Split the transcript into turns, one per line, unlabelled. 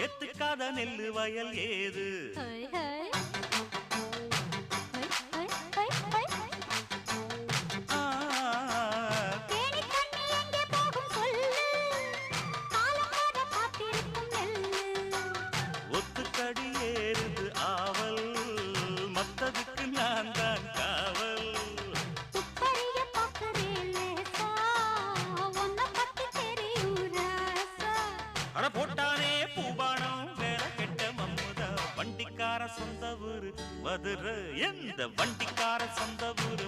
எத்துக்காத நெல்லு வயல் ஏது ஒத்துக்கடி ஏறுது ஆவல் மத்ததுக்கு நான் தான் காவல் அட போட்டானே பூபானம் வேற கெட்ட மம்முதா வண்டிக்கார சொந்த ஊரு மதுரை எந்த வண்டிக்கார சொந்த ஊரு